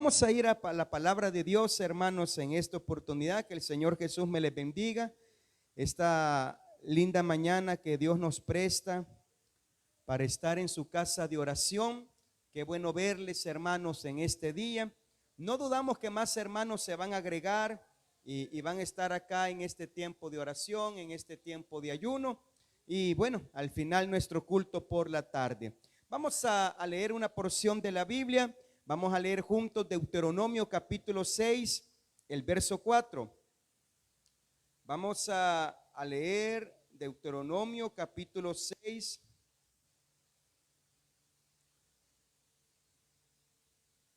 Vamos a ir a la palabra de Dios, hermanos, en esta oportunidad. Que el Señor Jesús me les bendiga. Esta linda mañana que Dios nos presta para estar en su casa de oración. Qué bueno verles, hermanos, en este día. No dudamos que más hermanos se van a agregar y van a estar acá en este tiempo de oración, en este tiempo de ayuno. Y bueno, al final nuestro culto por la tarde. Vamos a leer una porción de la Biblia. Vamos a leer juntos Deuteronomio capítulo 6, el verso 4. Vamos a leer Deuteronomio capítulo 6.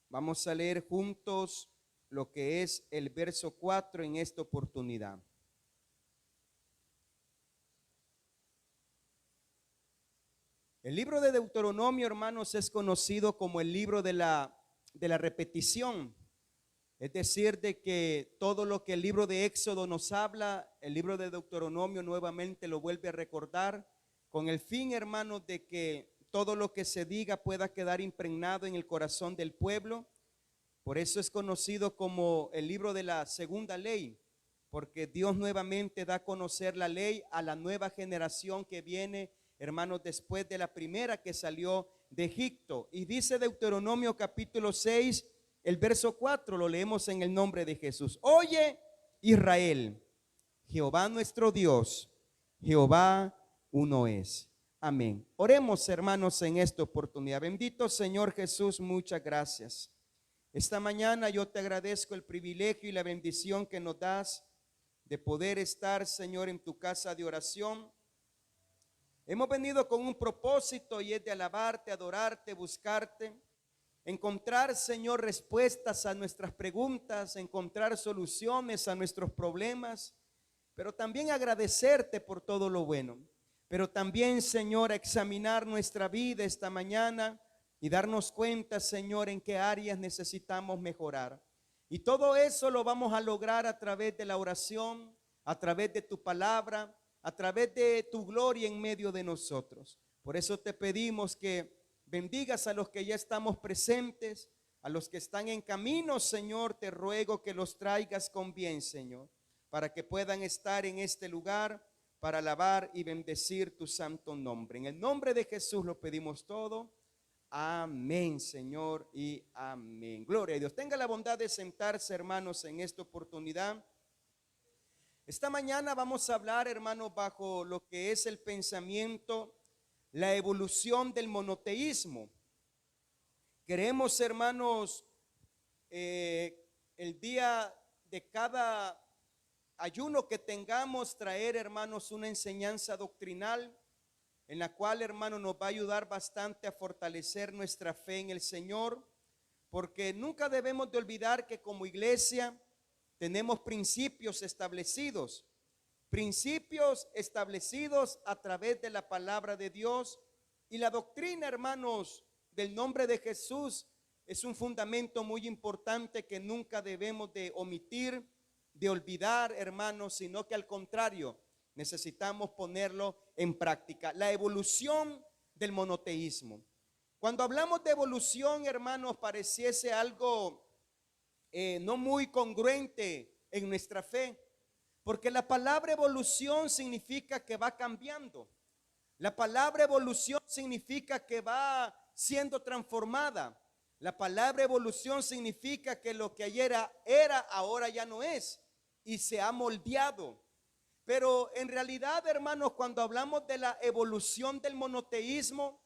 Vamos a leer juntos lo que es el verso 4 en esta oportunidad. El libro de Deuteronomio, hermanos, es conocido como el libro de la repetición. Es decir, de que todo lo que el libro de Éxodo nos habla, el libro de Deuteronomio nuevamente lo vuelve a recordar, con el fin, hermanos, de que todo lo que se diga pueda quedar impregnado en el corazón del pueblo. Por eso es conocido como el libro de la segunda ley, porque Dios nuevamente da a conocer la ley a la nueva generación que viene, hermanos, después de la primera que salió de Egipto. Y dice Deuteronomio capítulo 6, el verso 4, lo leemos en el nombre de Jesús. Oye, Israel, Jehová nuestro Dios, Jehová uno es. Amén. Oremos, hermanos, en esta oportunidad. Bendito Señor Jesús, muchas gracias. Esta mañana yo te agradezco el privilegio y la bendición que nos das de poder estar, Señor, en tu casa de oración. Hemos venido con un propósito y es de alabarte, adorarte, buscarte, encontrar, Señor, respuestas a nuestras preguntas, encontrar soluciones a nuestros problemas, pero también agradecerte por todo lo bueno. Pero también, Señor, examinar nuestra vida esta mañana y darnos cuenta, Señor, en qué áreas necesitamos mejorar. Y todo eso lo vamos a lograr a través de la oración, a través de tu palabra, a través de tu gloria en medio de nosotros. Por eso te pedimos que bendigas a los que ya estamos presentes, a los que están en camino, Señor, te ruego que los traigas con bien, Señor, para que puedan estar en este lugar para alabar y bendecir tu santo nombre. En el nombre de Jesús lo pedimos todo. Amén, Señor, y amén. Gloria a Dios. Tenga la bondad de sentarse, hermanos, en esta oportunidad. Esta mañana vamos a hablar, hermanos, bajo lo que es el pensamiento, la evolución del monoteísmo. Queremos, hermanos, el día de cada ayuno que tengamos, traer, hermanos, una enseñanza doctrinal en la cual, hermanos, nos va a ayudar bastante a fortalecer nuestra fe en el Señor, porque nunca debemos de olvidar que como iglesia tenemos principios establecidos a través de la palabra de Dios, y la doctrina, hermanos, del nombre de Jesús es un fundamento muy importante que nunca debemos de omitir, de olvidar, hermanos, sino que al contrario, necesitamos ponerlo en práctica. La evolución del monoteísmo. Cuando hablamos de evolución, hermanos, pareciese algo no muy congruente en nuestra fe, porque la palabra evolución significa que va cambiando. La palabra evolución significa que va siendo transformada. La palabra evolución significa que lo que ayer era, ahora ya no es y se ha moldeado. Pero en realidad, hermanos, cuando hablamos de la evolución del monoteísmo,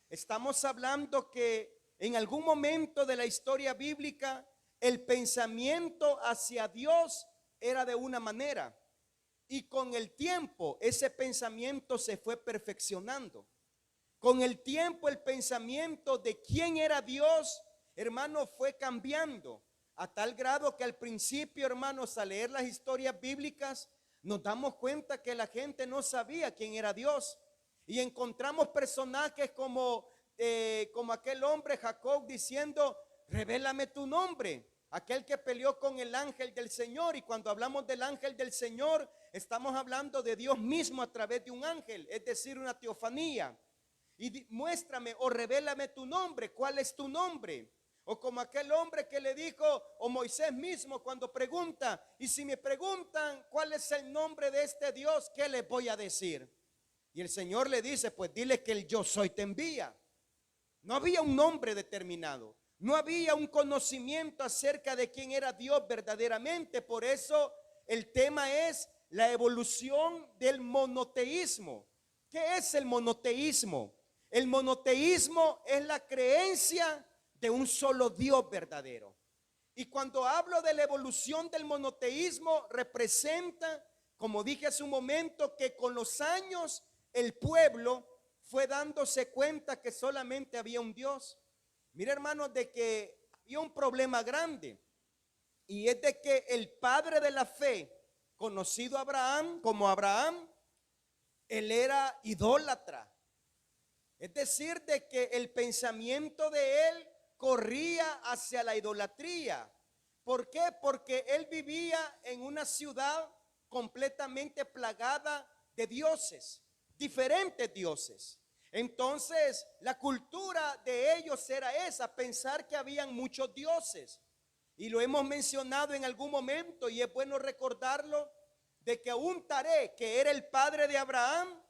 estamos hablando que en algún momento de la historia bíblica el pensamiento hacia Dios era de una manera, y con el tiempo ese pensamiento se fue perfeccionando. Con el tiempo el pensamiento de quién era Dios, hermanos, fue cambiando a tal grado que al principio, hermanos, al leer las historias bíblicas, nos damos cuenta que la gente no sabía quién era Dios, y encontramos personajes como aquel hombre Jacob diciendo: revélame tu nombre. Aquel que peleó con el ángel del Señor, y cuando hablamos del ángel del Señor estamos hablando de Dios mismo a través de un ángel, es decir, una teofanía. Y muéstrame o revélame tu nombre. ¿Cuál es tu nombre? O como aquel hombre que le dijo, o Moisés mismo cuando pregunta, y si me preguntan cuál es el nombre de este Dios, ¿qué les voy a decir? Y el Señor le dice, pues dile que el yo soy te envía. No había un nombre determinado, no había un conocimiento acerca de quién era Dios verdaderamente. Por eso el tema es la evolución del monoteísmo. ¿Qué es el monoteísmo? El monoteísmo es la creencia de un solo Dios verdadero. Y cuando hablo de la evolución del monoteísmo, representa, como dije hace un momento, que con los años el pueblo fue dándose cuenta que solamente había un Dios. Mira, hermanos, de que había un problema grande, y es de que el padre de la fe, conocido Abraham como Abraham, él era idólatra. Es decir, de que el pensamiento de él corría hacia la idolatría. ¿Por qué? Porque él vivía en una ciudad completamente plagada de dioses, diferentes dioses. Entonces, la cultura de ellos era esa, pensar que habían muchos dioses. Y lo hemos mencionado en algún momento, y es bueno recordarlo, de que un Taré, que era el padre de Abraham,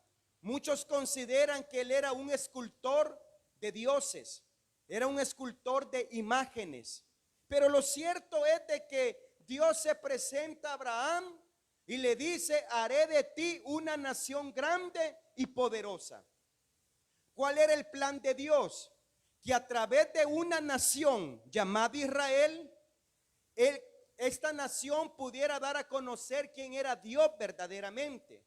muchos consideran que él era un escultor de dioses, era un escultor de imágenes. Pero lo cierto es de que Dios se presenta a Abraham y le dice, haré de ti una nación grande y poderosa. ¿Cuál era el plan de Dios? Que a través de una nación llamada Israel, esta nación pudiera dar a conocer quién era Dios verdaderamente.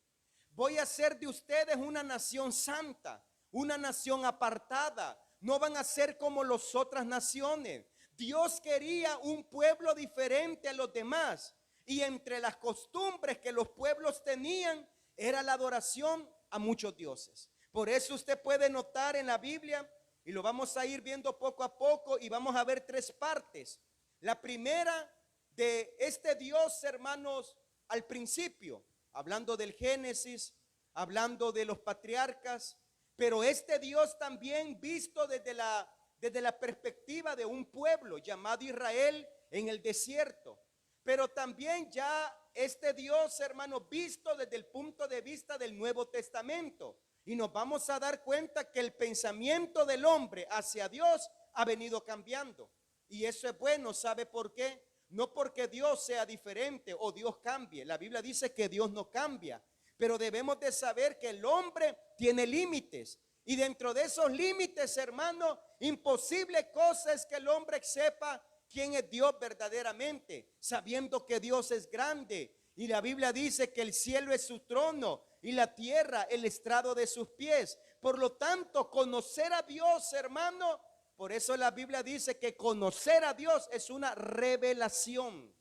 Voy a hacer de ustedes una nación santa, una nación apartada. No van a ser como las otras naciones. Dios quería un pueblo diferente a los demás. Y entre las costumbres que los pueblos tenían era la adoración a muchos dioses. Por eso usted puede notar en la Biblia, y lo vamos a ir viendo poco a poco, y vamos a ver tres partes. La primera de este Dios, hermanos, al principio, hablando del Génesis, hablando de los patriarcas, pero este Dios también visto desde la perspectiva de un pueblo llamado Israel en el desierto. Pero también ya este Dios, hermanos, visto desde el punto de vista del Nuevo Testamento. Y nos vamos a dar cuenta que el pensamiento del hombre hacia Dios ha venido cambiando. Y eso es bueno, ¿sabe por qué? No porque Dios sea diferente o Dios cambie. La Biblia dice que Dios no cambia, pero debemos de saber que el hombre tiene límites. Y dentro de esos límites, hermano, imposible cosa es que el hombre sepa quién es Dios verdaderamente, sabiendo que Dios es grande. Y la Biblia dice que el cielo es su trono y la tierra el estrado de sus pies. Por lo tanto, conocer a Dios, hermano, por eso la Biblia dice que conocer a Dios es una revelación.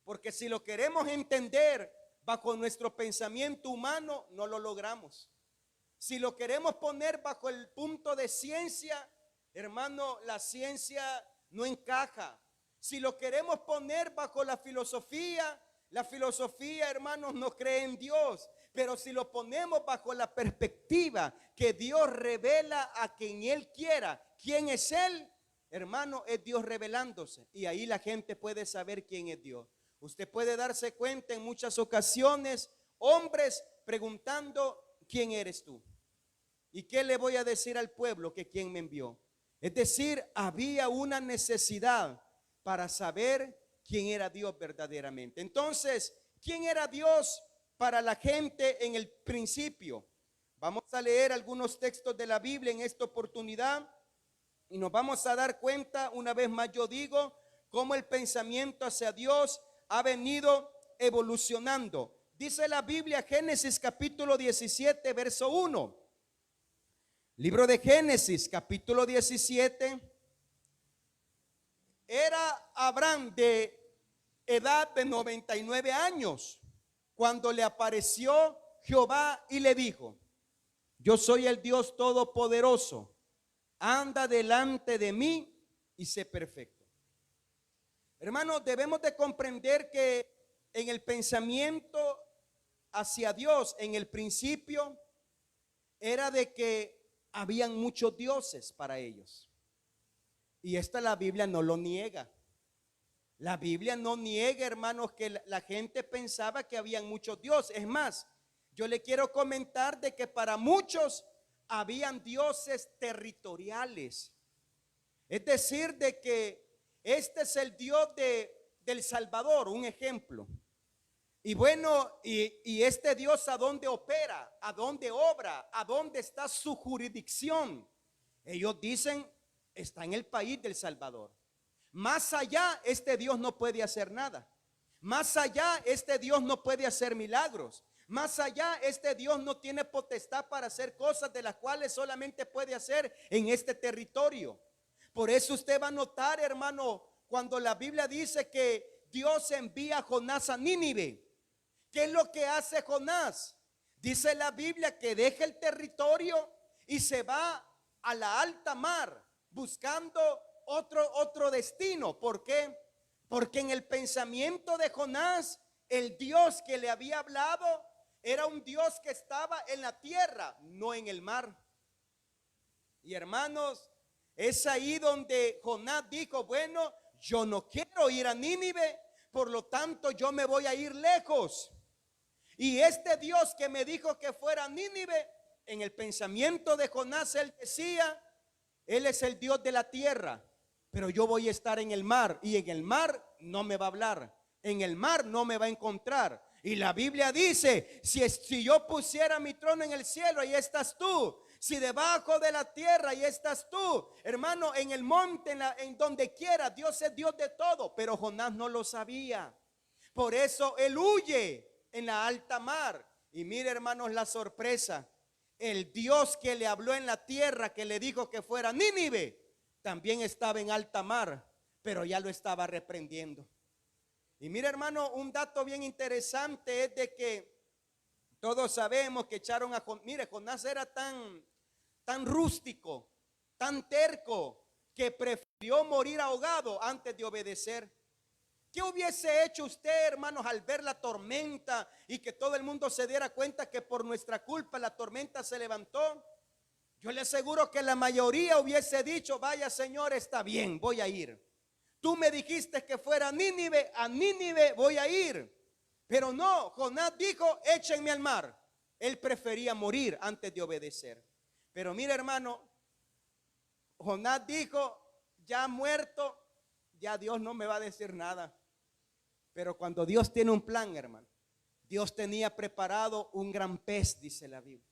Porque si lo queremos entender bajo nuestro pensamiento humano, no lo logramos. Si lo queremos poner bajo el punto de ciencia, hermano, la ciencia no encaja. Si lo queremos poner bajo la filosofía, hermanos, no cree en Dios. Pero si lo ponemos bajo la perspectiva que Dios revela a quien Él quiera, ¿quién es Él? Hermano, es Dios revelándose. Y ahí la gente puede saber quién es Dios. Usted puede darse cuenta en muchas ocasiones, hombres preguntando, ¿quién eres tú? ¿Y qué le voy a decir al pueblo? Que quién me envió. Es decir, había una necesidad para saber quién era Dios verdaderamente. Entonces, ¿quién era Dios para la gente en el principio? Vamos a leer algunos textos de la Biblia en esta oportunidad y nos vamos a dar cuenta, una vez más yo digo, cómo el pensamiento hacia Dios ha venido evolucionando. Dice la Biblia, Génesis capítulo 17, verso 1. Libro de Génesis capítulo 17. Era Abraham de edad de 99 años cuando le apareció Jehová y le dijo: yo soy el Dios todopoderoso, anda delante de mí y sé perfecto. Hermanos, debemos de comprender que en el pensamiento hacia Dios, en el principio, era de que habían muchos dioses para ellos. Y esta la Biblia no lo niega. La Biblia no niega, hermanos, que la gente pensaba que habían muchos dioses. Es más, yo le quiero comentar de que para muchos habían dioses territoriales. Es decir, de que este es el Dios del Salvador, un ejemplo. Y bueno, y este Dios, ¿a dónde opera? ¿A dónde obra? ¿A dónde está su jurisdicción? Ellos dicen, está en el país del Salvador. Más allá, este Dios no puede hacer nada. Más allá, este Dios no puede hacer milagros. Más allá, este Dios no tiene potestad para hacer cosas de las cuales solamente puede hacer en este territorio. Por eso usted va a notar, hermano, cuando la Biblia dice que Dios envía a Jonás a Nínive. ¿Qué es lo que hace Jonás? Dice la Biblia que deja el territorio y se va a la alta mar buscando otro destino. ¿Por qué? Porque en el pensamiento de Jonás, el Dios que le había hablado era un Dios que estaba en la tierra, no en el mar. Y hermanos, es ahí donde Jonás dijo, bueno, yo no quiero ir a Nínive, por lo tanto yo me voy a ir lejos. Y este Dios que me dijo que fuera a Nínive, en el pensamiento de Jonás él decía, él es el Dios de la tierra, pero yo voy a estar en el mar y en el mar no me va a hablar, en el mar no me va a encontrar. Y la Biblia dice, si yo pusiera mi trono en el cielo, ahí estás tú. Si debajo de la tierra, ahí estás tú. Hermano, en el monte, en donde quiera, Dios es Dios de todo. Pero Jonás no lo sabía. Por eso él huye en la alta mar. Y mire, hermanos, la sorpresa. El Dios que le habló en la tierra, que le dijo que fuera Nínive, también estaba en alta mar, pero ya lo estaba reprendiendo. Y mire, hermano, un dato bien interesante es de que todos sabemos que echaron a Jonás. Mire, Jonás era tan rústico, tan terco, que prefirió morir ahogado antes de obedecer. ¿Qué hubiese hecho usted, hermanos, al ver la tormenta y que todo el mundo se diera cuenta que por nuestra culpa la tormenta se levantó? Yo le aseguro que la mayoría hubiese dicho, vaya Señor, está bien, voy a ir. Tú me dijiste que fuera a Nínive voy a ir. Pero no, Jonás dijo, échenme al mar. Él prefería morir antes de obedecer. Pero mire, hermano, Jonás dijo, ya muerto, ya Dios no me va a decir nada. Pero cuando Dios tiene un plan, hermano, Dios tenía preparado un gran pez, dice la Biblia.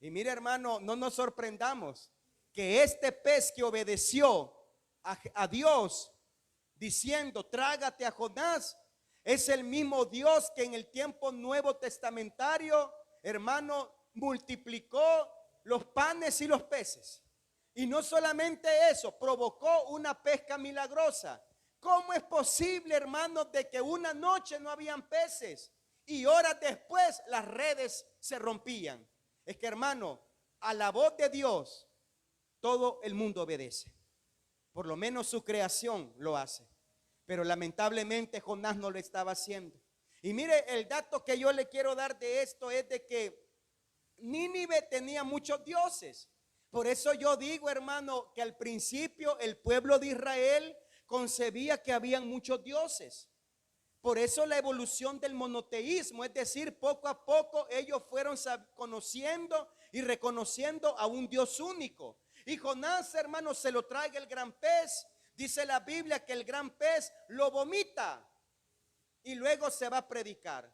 Y mire, hermano, no nos sorprendamos que este pez que obedeció a Dios diciendo, trágate a Jonás, es el mismo Dios que en el tiempo nuevo testamentario, hermano, multiplicó los panes y los peces. Y no solamente eso, provocó una pesca milagrosa. ¿Cómo es posible, hermanos, de que una noche no habían peces y horas después las redes se rompían? Es que, hermano, a la voz de Dios todo el mundo obedece. Por lo menos su creación lo hace. Pero lamentablemente Jonás no lo estaba haciendo. Y mire, el dato que yo le quiero dar de esto es de que Nínive tenía muchos dioses. Por eso yo digo, hermano, que al principio el pueblo de Israel concebía que habían muchos dioses. Por eso la evolución del monoteísmo, es decir, poco a poco ellos fueron conociendo y reconociendo a un Dios único. Y Jonás, hermano, se lo trae el gran pez. Dice la Biblia que el gran pez lo vomita y luego se va a predicar.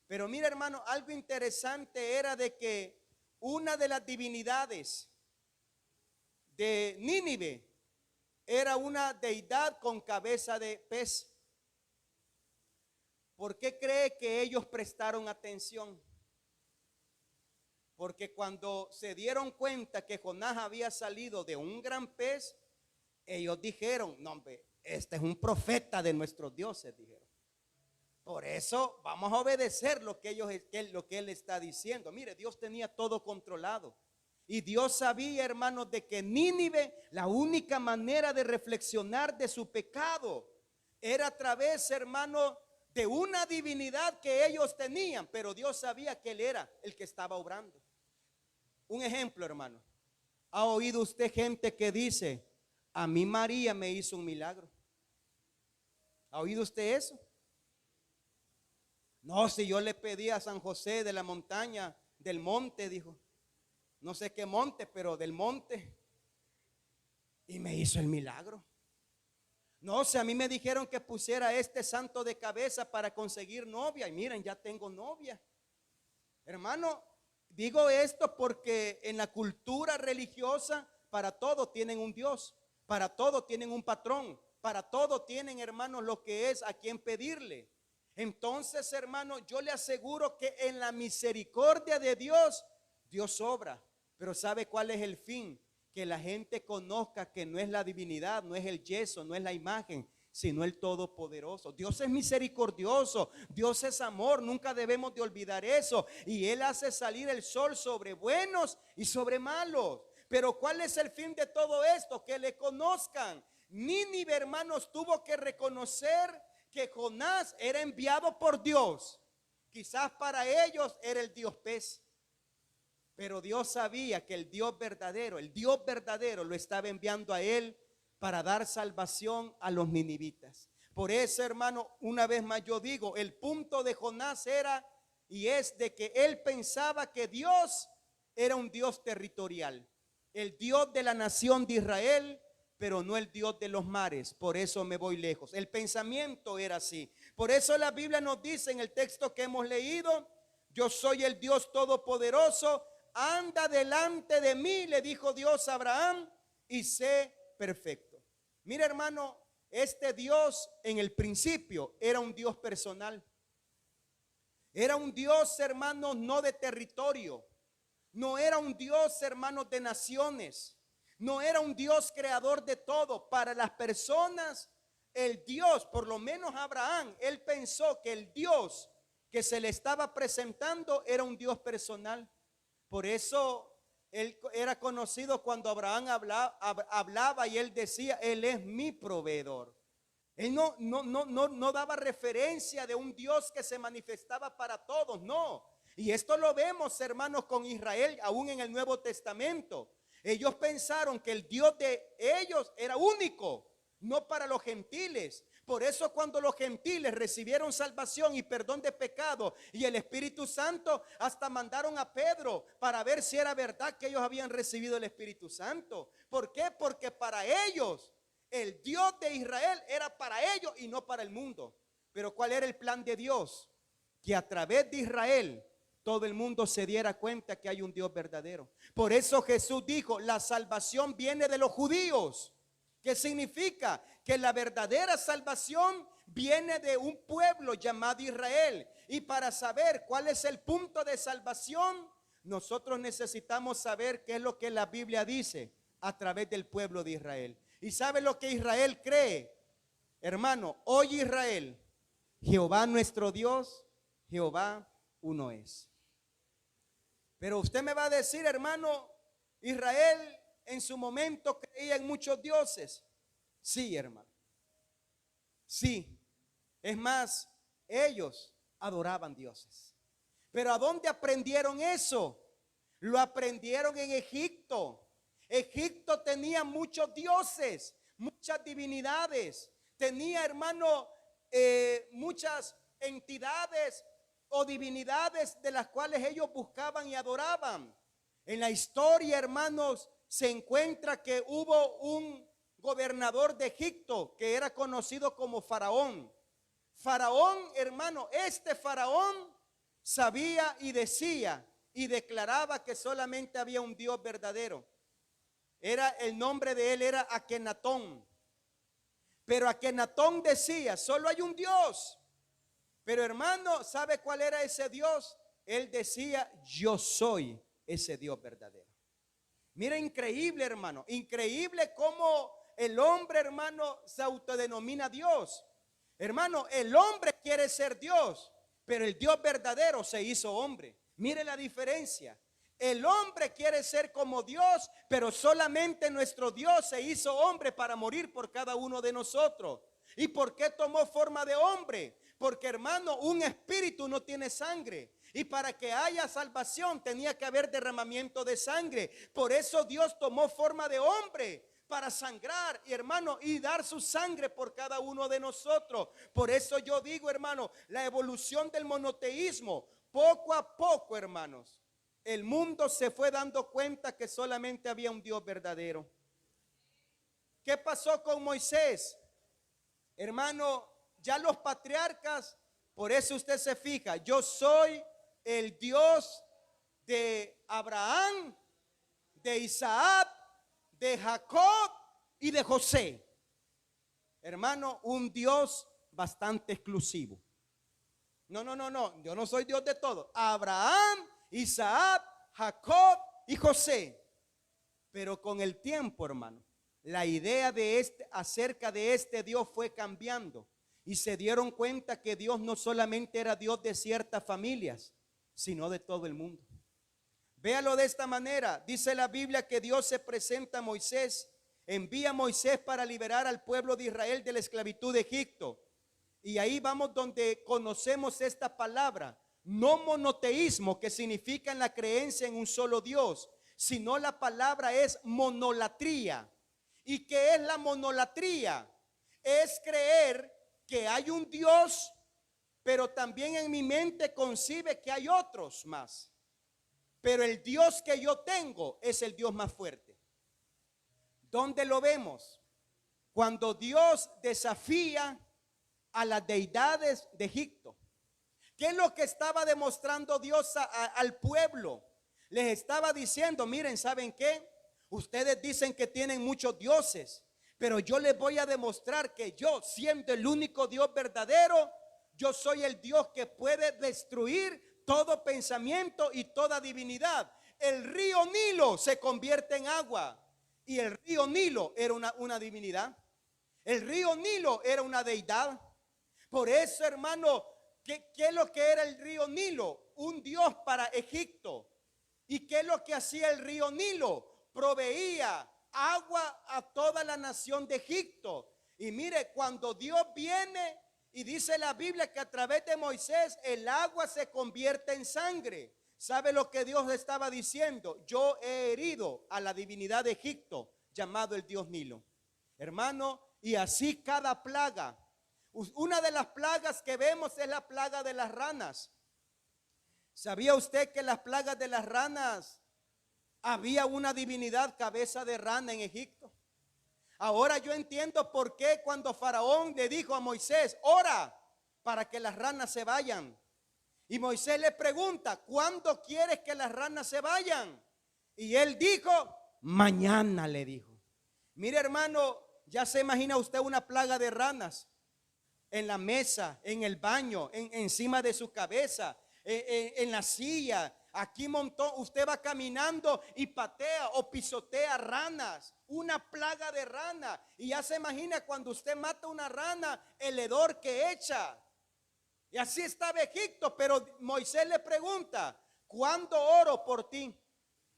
Pero mira, hermano, algo interesante era de que una de las divinidades de Nínive era una deidad con cabeza de pez. ¿Por qué cree que ellos prestaron atención? Porque cuando se dieron cuenta que Jonás había salido de un gran pez, ellos dijeron, no hombre, este es un profeta de nuestros dioses, dijeron. Por eso vamos a obedecer lo que él está diciendo. Mire, Dios tenía todo controlado. Y Dios sabía, hermanos, de que Nínive, la única manera de reflexionar de su pecado era a través, hermano, de una divinidad que ellos tenían. Pero Dios sabía que Él era el que estaba obrando. Un ejemplo, hermano. ¿Ha oído usted gente que dice, A mí María me hizo un milagro. ¿Ha oído usted eso? No, si yo le pedí a San José de la montaña, del monte, dijo. No sé qué monte, pero del monte. Y me hizo el milagro. No, si a mí me dijeron que pusiera a este santo de cabeza para conseguir novia. Y miren, ya tengo novia. Hermano, digo esto porque en la cultura religiosa para todo tienen un Dios, para todo tienen un patrón, para todo tienen, hermanos, lo que es a quien pedirle. Entonces, hermano, yo le aseguro que en la misericordia de Dios, Dios obra. Pero ¿sabe cuál es el fin? Que la gente conozca que no es la divinidad, no es el yeso, no es la imagen, sino el Todopoderoso. Dios es misericordioso, Dios es amor, nunca debemos de olvidar eso. Y Él hace salir el sol sobre buenos y sobre malos. Pero ¿cuál es el fin de todo esto? Que le conozcan. Nínive, hermanos, tuvo que reconocer que Jonás era enviado por Dios. Quizás para ellos era el Dios pez, pero Dios sabía que el Dios verdadero lo estaba enviando a él para dar salvación a los ninivitas. Por eso, hermano, una vez más yo digo, el punto de Jonás era y es de que él pensaba que Dios era un Dios territorial, el Dios de la nación de Israel, pero no el Dios de los mares. Por eso me voy lejos. El pensamiento era así. Por eso la Biblia nos dice en el texto que hemos leído: yo soy el Dios todopoderoso, anda delante de mí, le dijo Dios a Abraham, y sé perfecto. Mira, hermano, este Dios en el principio era un Dios personal. Era un Dios, hermanos, no de territorio. No era un Dios, hermanos, de naciones. No era un Dios creador de todo. Para las personas, el Dios, por lo menos Abraham, él pensó que el Dios que se le estaba presentando era un Dios personal. Por eso él era conocido cuando Abraham hablaba y él decía: Él es mi proveedor. Él no daba referencia de un Dios que se manifestaba para todos, no. Y esto lo vemos, hermanos, con Israel, aún en el Nuevo Testamento. Ellos pensaron que el Dios de ellos era único, no para los gentiles. Por eso cuando los gentiles recibieron salvación y perdón de pecado y el Espíritu Santo, hasta mandaron a Pedro para ver si era verdad que ellos habían recibido el Espíritu Santo. ¿Por qué? Porque para ellos el Dios de Israel era para ellos y no para el mundo. Pero ¿cuál era el plan de Dios? Que a través de Israel todo el mundo se diera cuenta que hay un Dios verdadero. Por eso Jesús dijo: la salvación viene de los judíos. ¿Qué significa? Que la verdadera salvación viene de un pueblo llamado Israel. Y para saber cuál es el punto de salvación, nosotros necesitamos saber qué es lo que la Biblia dice a través del pueblo de Israel. ¿Y sabe lo que Israel cree? Hermano, oye Israel, Jehová nuestro Dios, Jehová uno es. Pero usted me va a decir, hermano, Israel en su momento creía en muchos dioses. Sí, hermano. Sí. Es más, ellos adoraban dioses. Pero ¿a dónde aprendieron eso? Lo aprendieron en Egipto. Egipto tenía muchos dioses, muchas divinidades. Tenía, hermano, muchas entidades o divinidades de las cuales ellos buscaban y adoraban. En la historia, hermanos, se encuentra que hubo un gobernador de Egipto que era conocido como Faraón. Faraón, hermano, este Faraón sabía y decía y declaraba que solamente había un Dios verdadero. El nombre de él era Akenatón. Pero Akenatón decía: solo hay un Dios. Pero hermano, ¿sabe cuál era ese Dios? Él decía: yo soy ese Dios verdadero. Mira, increíble, hermano, increíble cómo el hombre, hermano, se autodenomina Dios. Hermano, el hombre quiere ser Dios, pero el Dios verdadero se hizo hombre. Mire la diferencia. El hombre quiere ser como Dios, pero solamente nuestro Dios se hizo hombre para morir por cada uno de nosotros. ¿Y por qué tomó forma de hombre? Porque, hermano, un espíritu no tiene sangre. Y para que haya salvación tenía que haber derramamiento de sangre. Por eso Dios tomó forma de hombre, para sangrar, y hermano, y dar su sangre por cada uno de nosotros. Por eso yo digo, hermano, la evolución del monoteísmo, poco a poco, hermanos, el mundo se fue dando cuenta que solamente había un Dios verdadero. ¿Qué pasó con Moisés? Hermano, ya los patriarcas, por eso usted se fija, yo soy el Dios de Abraham, de Isaac, de Jacob y de José. Hermano, un Dios bastante exclusivo. No, yo no soy Dios de todos. Abraham, Isaac, Jacob y José. Pero con el tiempo, hermano, la idea de acerca de este Dios fue cambiando y se dieron cuenta que Dios no solamente era Dios de ciertas familias, sino de todo el mundo. Véalo de esta manera. Dice la Biblia que Dios se presenta a Moisés, envía a Moisés para liberar al pueblo de Israel de la esclavitud de Egipto. Y ahí vamos donde conocemos esta palabra, no monoteísmo, que significa en la creencia en un solo Dios, sino la palabra es monolatría. ¿Y qué es la monolatría? Es creer que hay un Dios, pero también en mi mente concibe que hay otros más. Pero el Dios que yo tengo es el Dios más fuerte. ¿Dónde lo vemos? Cuando Dios desafía a las deidades de Egipto. ¿Qué es lo que estaba demostrando Dios al pueblo? Les estaba diciendo, miren, ¿saben qué? Ustedes dicen que tienen muchos dioses, pero yo les voy a demostrar que yo, siendo el único Dios verdadero, yo soy el Dios que puede destruir todo pensamiento y toda divinidad. El río Nilo se convierte en agua, y el río Nilo era una divinidad. El río Nilo era una deidad. Por eso, hermano, ¿qué es lo que era el río Nilo? Un Dios para Egipto. ¿Y qué es lo que hacía el río Nilo? Proveía agua a toda la nación de Egipto. Y mire, cuando Dios viene y dice la Biblia que a través de Moisés el agua se convierte en sangre, ¿sabe lo que Dios estaba diciendo? Yo he herido a la divinidad de Egipto, llamado el Dios Nilo. Hermano, y así cada plaga. Una de las plagas que vemos es la plaga de las ranas. ¿Sabía usted que las plagas de las ranas, había una divinidad cabeza de rana en Egipto? Ahora yo entiendo por qué cuando Faraón le dijo a Moisés, ora para que las ranas se vayan. Y Moisés le pregunta, ¿cuándo quieres que las ranas se vayan? Y él dijo, mañana, le dijo. Mire, hermano, ya se imagina usted una plaga de ranas en la mesa, en el baño, encima de su cabeza, en la silla. Aquí montó, usted va caminando y patea o pisotea ranas, una plaga de rana. Y ya se imagina cuando usted mata una rana, el hedor que echa. Y así estaba Egipto, pero Moisés le pregunta, ¿cuándo oro por ti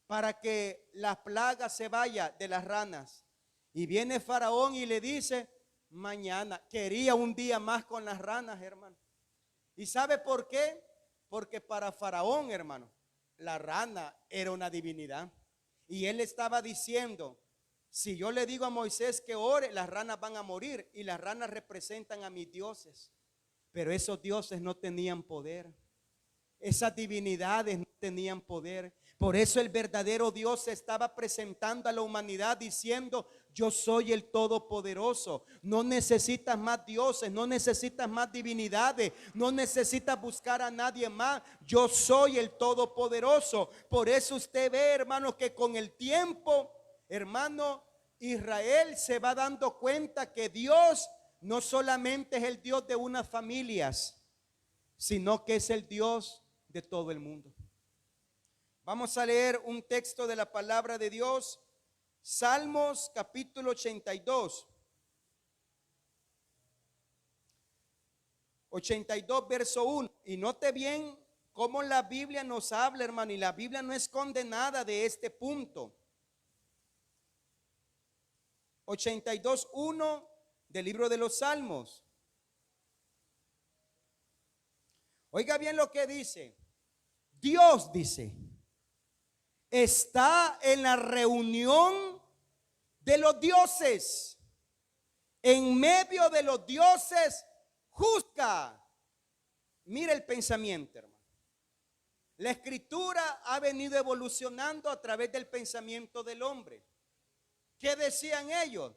para que la plaga se vaya de las ranas? Y viene Faraón y le dice, mañana. Quería un día más con las ranas, hermano. ¿Y sabe por qué? Porque para Faraón, hermano, la rana era una divinidad. Y él estaba diciendo, si yo le digo a Moisés que ore, las ranas van a morir. Y las ranas representan a mis dioses. Pero esos dioses no tenían poder. Esas divinidades no tenían poder. Por eso el verdadero Dios se estaba presentando a la humanidad diciendo, yo soy el Todopoderoso. No necesitas más dioses, no necesitas más divinidades, no necesitas buscar a nadie más. Yo soy el Todopoderoso. Por eso usted ve, hermano, que con el tiempo, hermano, Israel se va dando cuenta que Dios no solamente es el Dios de unas familias, sino que es el Dios de todo el mundo. Vamos a leer un texto de la palabra de Dios, Salmos capítulo 82. 82 verso 1. Y note bien cómo la Biblia nos habla, hermano, y la Biblia no es condenada de este punto. 82 1 del libro de los Salmos. Oiga bien lo que dice. Dios dice, está en la reunión de los dioses. En medio de los dioses juzga. Mira el pensamiento, hermano. La escritura ha venido evolucionando a través del pensamiento del hombre. ¿Qué decían ellos?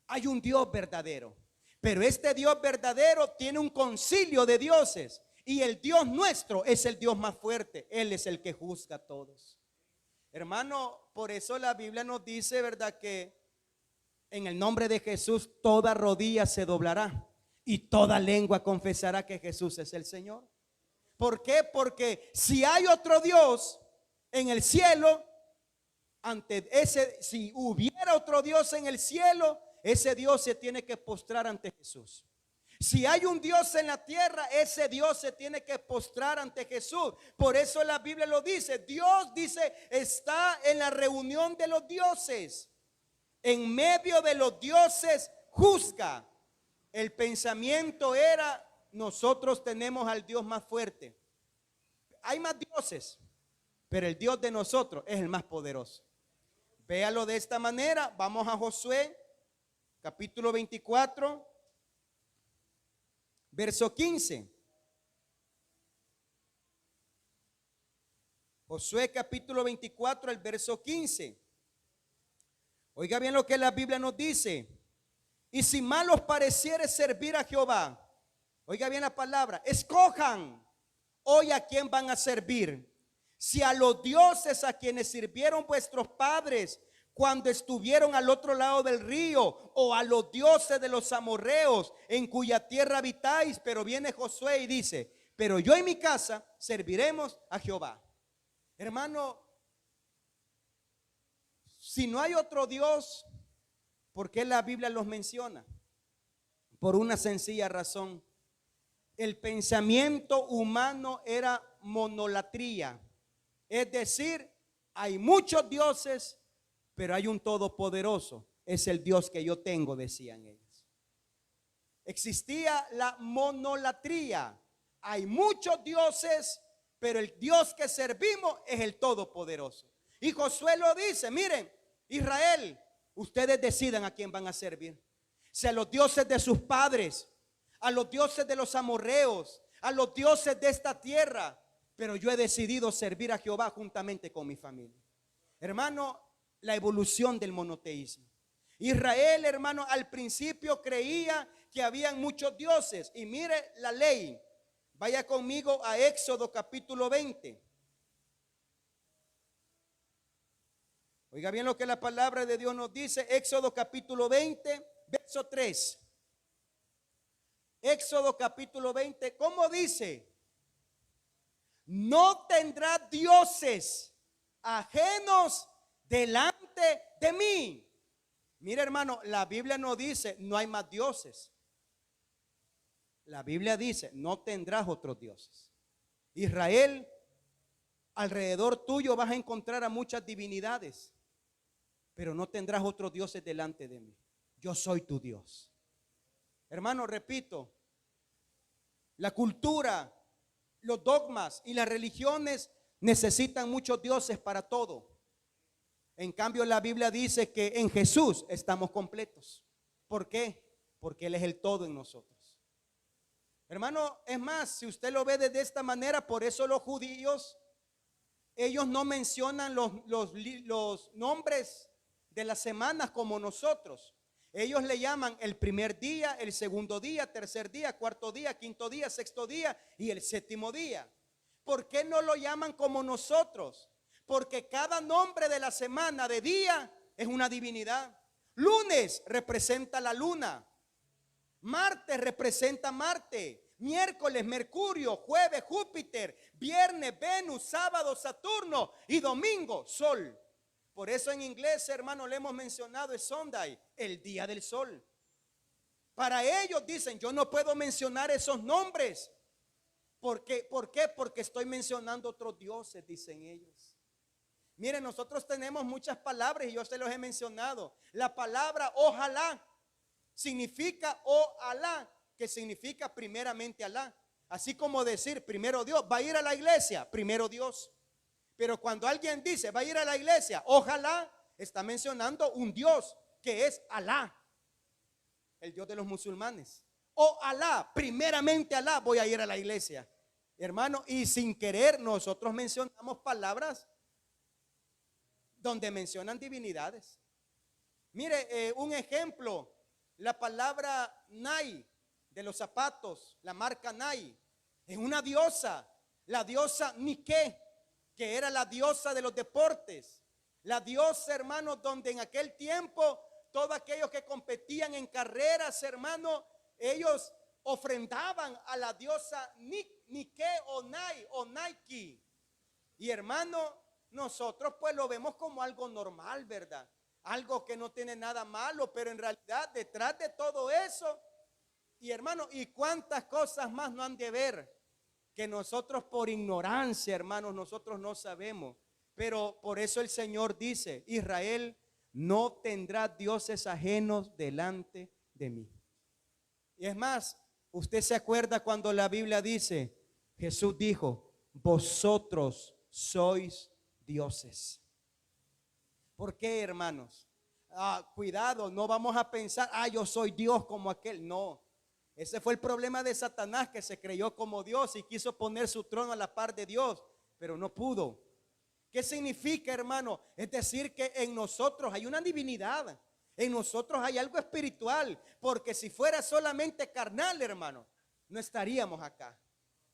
Hay un Dios verdadero, pero este Dios verdadero tiene un concilio de dioses y el Dios nuestro es el Dios más fuerte. Él es el que juzga a todos. Hermano, por eso la Biblia nos dice, ¿verdad?, que en el nombre de Jesús toda rodilla se doblará y toda lengua confesará que Jesús es el Señor. ¿Por qué? Porque si hay otro Dios en el cielo, si hubiera otro Dios en el cielo, ese Dios se tiene que postrar ante Jesús. Si hay un Dios en la tierra, ese Dios se tiene que postrar ante Jesús. Por eso la Biblia lo dice. Dios dice, está en la reunión de los dioses. En medio de los dioses juzga. El pensamiento era, nosotros tenemos al Dios más fuerte. Hay más dioses, pero el Dios de nosotros es el más poderoso. Véalo de esta manera. Vamos a Josué, capítulo 24, verso 15. Josué capítulo 24, el verso 15. Oiga bien lo que la Biblia nos dice. Y si mal os pareciere servir a Jehová, oiga bien la palabra, escojan hoy a quién van a servir. Si a los dioses a quienes sirvieron vuestros padres cuando estuvieron al otro lado del río, o a los dioses de los amorreos en cuya tierra habitáis. Pero viene Josué y dice, pero yo y mi casa serviremos a Jehová. Hermano, si no hay otro Dios, ¿por qué la Biblia los menciona? Por una sencilla razón. El pensamiento humano era monolatría. Es decir, hay muchos dioses, pero hay un todopoderoso. Es el Dios que yo tengo, decían ellos. Existía la monolatría. Hay muchos dioses, pero el Dios que servimos es el todopoderoso. Y Josué lo dice, miren, Israel, ustedes decidan a quién van a servir. Si a los dioses de sus padres, a los dioses de los amorreos, a los dioses de esta tierra, pero yo he decidido servir a Jehová juntamente con mi familia. Hermano, la evolución del monoteísmo. Israel, hermano, al principio creía que habían muchos dioses. Y mire la ley. Vaya conmigo a Éxodo capítulo 20. Oiga bien lo que la palabra de Dios nos dice. Éxodo capítulo 20, verso 3. Éxodo capítulo 20, ¿cómo dice? No tendrá dioses ajenos delante de mí. Mira, hermano, la Biblia no dice no hay más dioses. La Biblia dice no tendrás otros dioses. Israel, alrededor tuyo vas a encontrar a muchas divinidades, pero no tendrás otros dioses delante de mí. Yo soy tu Dios. Hermano, repito, la cultura, los dogmas y las religiones necesitan muchos dioses para todo. En cambio, la Biblia dice que en Jesús estamos completos. ¿Por qué? Porque Él es el todo en nosotros. Hermano, es más, si usted lo ve de esta manera, por eso los judíos, ellos no mencionan los nombres de las semanas como nosotros. Ellos le llaman el primer día, el segundo día, tercer día, cuarto día, quinto día, sexto día y el séptimo día. ¿Por qué no lo llaman como nosotros? Porque cada nombre de la semana, de día, es una divinidad. Lunes representa la luna. Martes representa Marte. Miércoles Mercurio. Jueves Júpiter. Viernes Venus. Sábado Saturno. Y domingo Sol. Por eso en inglés, hermano, le hemos mencionado el Sunday, el día del sol. Para ellos dicen, yo no puedo mencionar esos nombres. ¿Por qué? Porque estoy mencionando otros dioses, dicen ellos. Miren, nosotros tenemos muchas palabras y yo se los he mencionado. La palabra ojalá significa Alá, que significa primeramente Alá. Así como decir primero Dios, va a ir a la iglesia, primero Dios. Pero cuando alguien dice va a ir a la iglesia, ojalá, está mencionando un Dios. que es Alá, el Dios de los musulmanes. O Alá, primeramente Alá, voy a ir a la iglesia. Hermano, y sin querer nosotros mencionamos palabras donde mencionan divinidades. Mire, un ejemplo, la palabra Nike de los zapatos, la marca Nike, es una diosa, la diosa Nike, que era la diosa de los deportes. La diosa, hermano, donde en aquel tiempo todos aquellos que competían en carreras, hermano, ellos ofrendaban a la diosa Nike o Nike. Y hermano, nosotros pues lo vemos como algo normal, ¿verdad? Algo que no tiene nada malo, pero en realidad detrás de todo eso, y hermano, y cuántas cosas más no han de ver, que nosotros por ignorancia, hermanos, nosotros no sabemos. Pero por eso el Señor dice, Israel no tendrá dioses ajenos delante de mí. Y es más, usted se acuerda cuando la Biblia dice, Jesús dijo, vosotros sois dioses. ¿Por qué, hermanos? Cuidado, no vamos a pensar, yo soy Dios como aquel. No, ese fue el problema de Satanás, que se creyó como Dios y quiso poner su trono a la par de Dios, pero no pudo. ¿Qué significa, hermano? Es decir, que en nosotros hay una divinidad, en nosotros hay algo espiritual, porque si fuera solamente carnal, hermano, no estaríamos acá,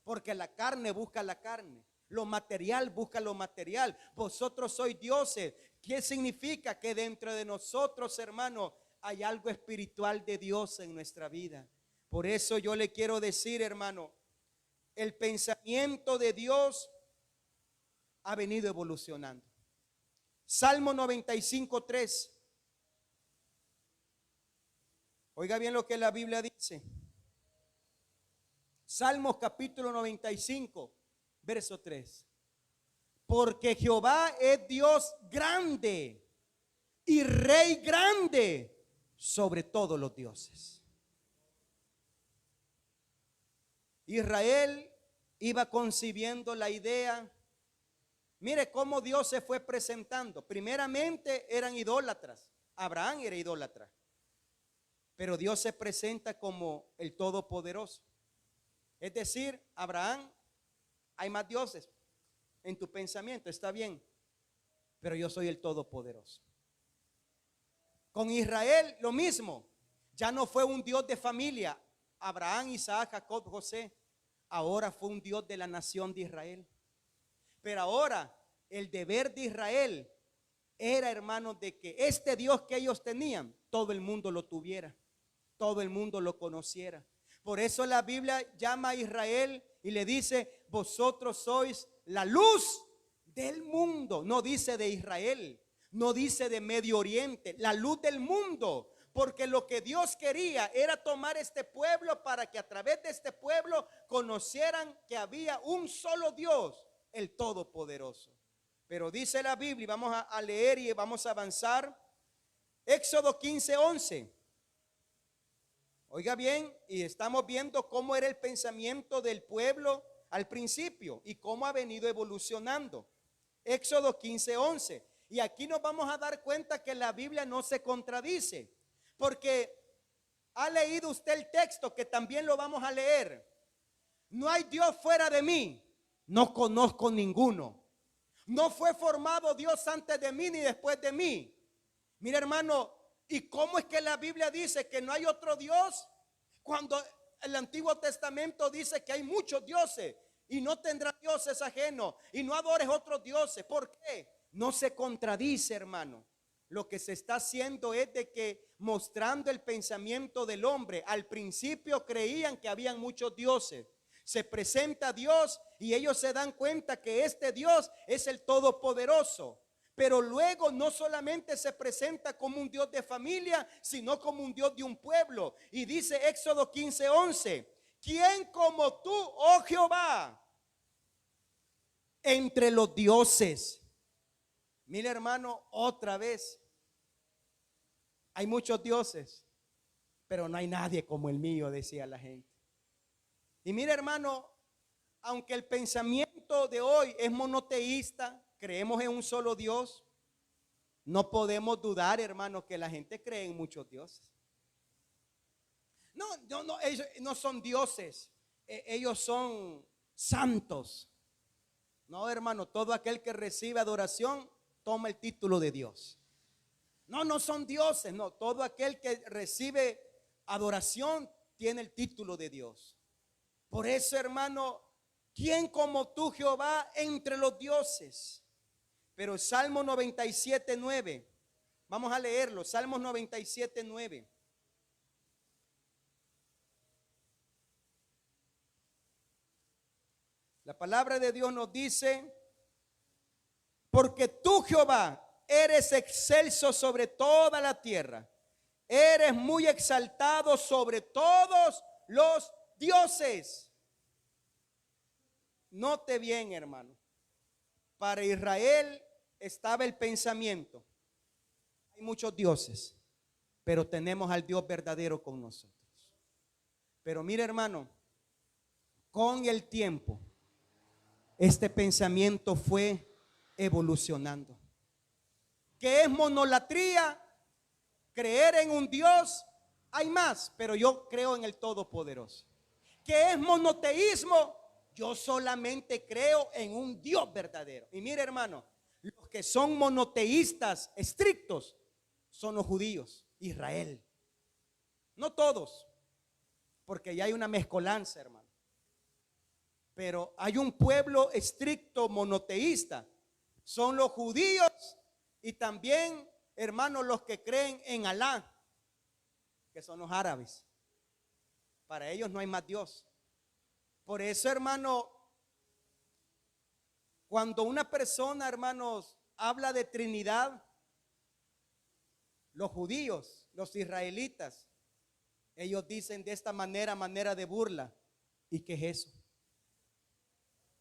porque la carne busca la carne, lo material busca lo material. Vosotros sois dioses. ¿Qué significa? Que dentro de nosotros, hermano, hay algo espiritual de Dios en nuestra vida. Por eso yo le quiero decir, hermano, el pensamiento de Dios ha venido evolucionando. Salmo 95:3. Oiga bien lo que la Biblia dice. Salmos capítulo 95, verso 3. Porque Jehová es Dios grande y Rey grande sobre todos los dioses. Israel iba concibiendo la idea. Mire cómo Dios se fue presentando. Primeramente eran idólatras. Abraham era idólatra. Pero Dios se presenta como el Todopoderoso. Es decir, Abraham, hay más dioses en tu pensamiento, está bien, pero yo soy el Todopoderoso. Con Israel lo mismo. Ya no fue un Dios de familia, Abraham, Isaac, Jacob, José. Ahora fue un Dios de la nación de Israel. Pero ahora el deber de Israel era, hermanos, de que este Dios que ellos tenían, todo el mundo lo tuviera, todo el mundo lo conociera. Por eso la Biblia llama a Israel y le dice, vosotros sois la luz del mundo. No dice de Israel, no dice de Medio Oriente, la luz del mundo. Porque lo que Dios quería era tomar este pueblo para que a través de este pueblo conocieran que había un solo Dios, el Todopoderoso. Pero dice la Biblia, y vamos a leer y vamos a avanzar, Éxodo 15:11. Oiga bien, y estamos viendo cómo era el pensamiento del pueblo al principio y cómo ha venido evolucionando. Éxodo 15:11. Y aquí nos vamos a dar cuenta que la Biblia no se contradice, porque ha leído usted el texto, que también lo vamos a leer. No hay Dios fuera de mí, no conozco ninguno. No fue formado Dios antes de mí ni después de mí. Mira, hermano, ¿y cómo es que la Biblia dice que no hay otro Dios? Cuando el Antiguo Testamento dice que hay muchos dioses y no tendrá dioses ajenos y no adores otros dioses. ¿Por qué? No se contradice, hermano. Lo que se está haciendo es de que mostrando el pensamiento del hombre. Al principio creían que habían muchos dioses. Se presenta Dios y ellos se dan cuenta que este Dios es el Todopoderoso. Pero luego no solamente se presenta como un Dios de familia, sino como un Dios de un pueblo. Y dice Éxodo 15:11, ¿quién como tú, oh Jehová, entre los dioses? Mira, hermano, otra vez, hay muchos dioses, pero no hay nadie como el mío, decía la gente. Y mira, hermano, aunque el pensamiento de hoy es monoteísta, creemos en un solo Dios, No podemos dudar, hermano, que la gente cree en muchos dioses. No, ellos no son dioses, ellos son santos. No, hermano, todo aquel que recibe adoración toma el título de Dios. No son dioses, no, todo aquel que recibe adoración tiene el título de Dios. Por eso, hermano, ¿quién como tú, Jehová, entre los dioses? Pero Salmo 97:9, vamos a leerlo, Salmos 97:9. La palabra de Dios nos dice: porque tú, Jehová, eres excelso sobre toda la tierra, eres muy exaltado sobre todos los dioses. Note bien, hermano, para Israel estaba el pensamiento: hay muchos dioses, pero tenemos al Dios verdadero con nosotros. Pero mire, hermano, con el tiempo este pensamiento fue evolucionando. ¿Qué es monolatría? Creer en un Dios, hay más, pero yo creo en el Todopoderoso. ¿Qué es monoteísmo? Yo solamente creo en un Dios verdadero. Y mire, hermano, los que son monoteístas estrictos son los judíos, Israel. No todos, porque ya hay una mezcolanza, hermano. Pero hay un pueblo estricto monoteísta, son los judíos y también, hermanos, los que creen en Alá, que son los árabes. Para ellos no hay más Dios. Por eso, hermano, cuando una persona, hermanos, habla de Trinidad, los judíos, los israelitas, ellos dicen de esta manera de burla: ¿y qué es eso?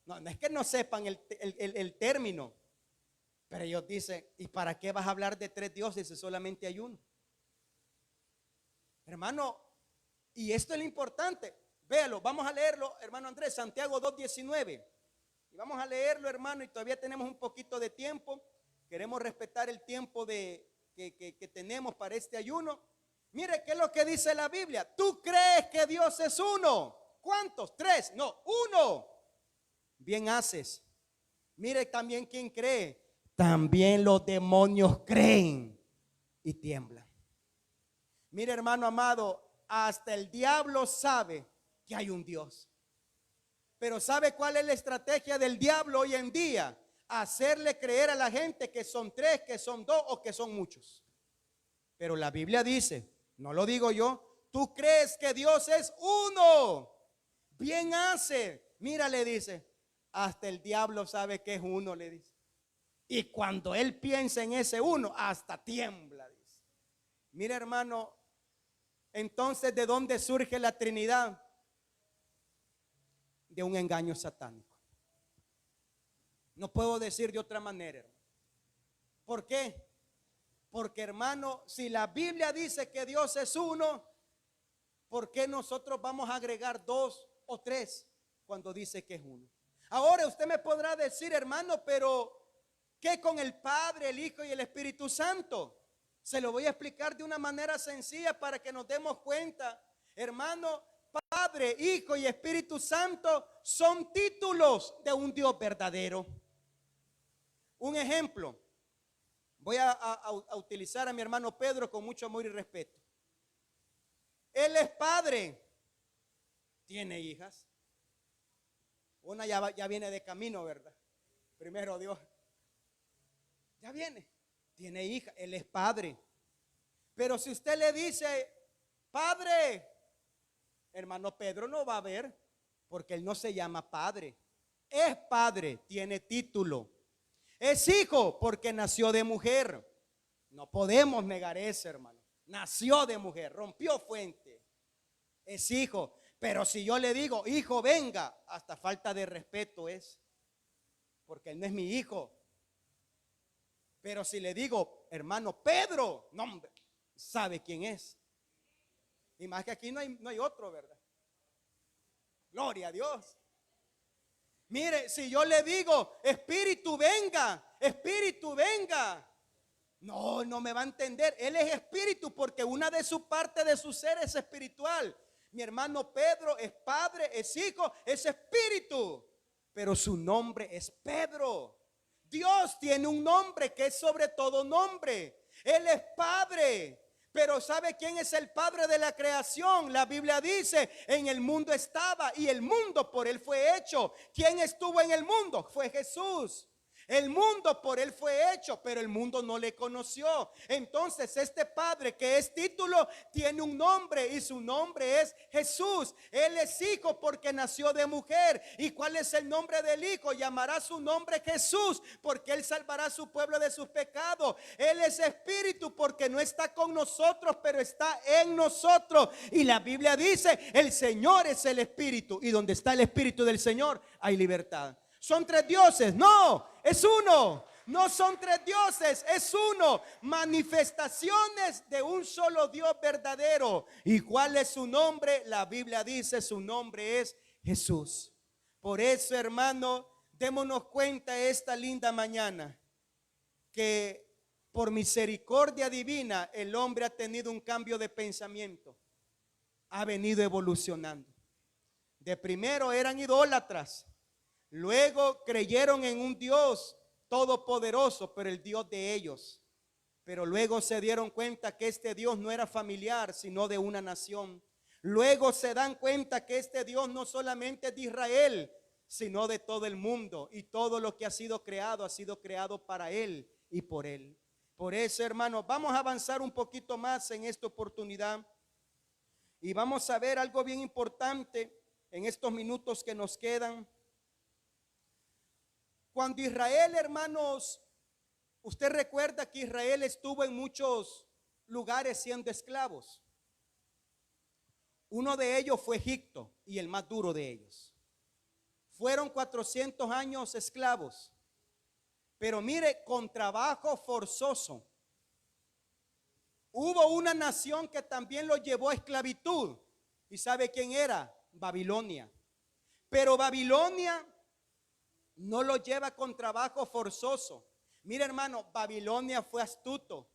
No es que no sepan el término, pero ellos dicen: ¿y para qué vas a hablar de tres dioses si solamente hay uno? Hermano, y esto es lo importante. Véalo, vamos a leerlo, hermano Andrés, Santiago 2:19. Y vamos a leerlo, hermano, y todavía tenemos un poquito de tiempo. Queremos respetar el tiempo que tenemos para este ayuno. Mire qué es lo que dice la Biblia. ¿Tú crees que Dios es uno? ¿Cuántos? ¿Tres? No, uno. Bien haces. Mire también quién cree. También los demonios creen y tiemblan. Mire, hermano amado, hasta el diablo sabe que hay un Dios. Pero ¿sabe cuál es la estrategia del diablo hoy en día? Hacerle creer a la gente que son tres, que son dos o que son muchos. Pero la Biblia dice, no lo digo yo, tú crees que Dios es uno. Bien hace. Mira, le dice, hasta el diablo sabe que es uno, le dice. Y cuando él piensa en ese uno, hasta tiembla, dice. Mira, hermano, entonces, ¿de dónde surge la Trinidad? De un engaño satánico. No puedo decir de otra manera, hermano. ¿Por qué? Porque, hermano, si la Biblia dice que Dios es uno, ¿por qué nosotros vamos a agregar dos o tres cuando dice que es uno? Ahora usted me podrá decir, hermano, pero ¿qué con el Padre, el Hijo y el Espíritu Santo? Se lo voy a explicar de una manera sencilla para que nos demos cuenta, hermano. Padre, Hijo y Espíritu Santo son títulos de un Dios verdadero. Un ejemplo, voy a utilizar a mi hermano Pedro con mucho amor y respeto. Él es padre, tiene hijas. Una ya viene de camino, ¿verdad? Primero Dios. Ya viene, tiene hija, él es padre. Pero si usted le dice, padre, hermano Pedro no va a ver, porque él no se llama padre. Es padre, tiene título. Es hijo porque nació de mujer. No podemos negar eso, hermano. Nació de mujer, rompió fuente. Es hijo. Pero si yo le digo, hijo, venga, hasta falta de respeto es. Porque él no es mi hijo. Pero si le digo, hermano Pedro, no, hombre, sabe quién es. Y más que aquí no hay otro, ¿verdad? Gloria a Dios. Mire, si yo le digo, espíritu venga, No, no me va a entender. Él es espíritu porque una de sus partes de su ser es espiritual. Mi hermano Pedro es padre, es hijo, es espíritu, pero su nombre es Pedro. Dios tiene un nombre que es sobre todo nombre. Él es padre. Pero ¿sabe quién es el padre de la creación? La Biblia dice, en el mundo estaba y el mundo por él fue hecho. ¿Quién estuvo en el mundo? Fue Jesús. El mundo por él fue hecho, pero el mundo no le conoció. Entonces este padre que es título tiene un nombre y su nombre es Jesús. Él es hijo porque nació de mujer. ¿Y cuál es el nombre del hijo? Llamará su nombre Jesús porque él salvará a su pueblo de sus pecados. Él es espíritu porque no está con nosotros, pero está en nosotros. Y la Biblia dice, el Señor es el espíritu y donde está el espíritu del Señor hay libertad. ¿Son tres dioses? No, es uno. No son tres dioses, es uno. Manifestaciones de un solo Dios verdadero. ¿Y cuál es su nombre? La Biblia dice su nombre es Jesús. Por eso, hermano, démonos cuenta esta linda mañana que por misericordia divina el hombre ha tenido un cambio de pensamiento. Ha venido evolucionando. De primero eran idólatras. Luego creyeron en un Dios todopoderoso, pero el Dios de ellos. Pero luego se dieron cuenta que este Dios no era familiar, sino de una nación. Luego se dan cuenta que este Dios no solamente es de Israel, sino de todo el mundo. Y todo lo que ha sido creado para Él y por Él. Por eso, hermanos, vamos a avanzar un poquito más en esta oportunidad. Y vamos a ver algo bien importante en estos minutos que nos quedan. Cuando Israel, hermanos, usted recuerda que Israel estuvo en muchos lugares siendo esclavos. Uno de ellos fue Egipto y el más duro de ellos. Fueron 400 años esclavos. Pero mire, con trabajo forzoso. Hubo una nación que también lo llevó a esclavitud. ¿Y sabe quién era? Babilonia. Pero Babilonia no lo lleva con trabajo forzoso. Mire, hermano, Babilonia fue astuto.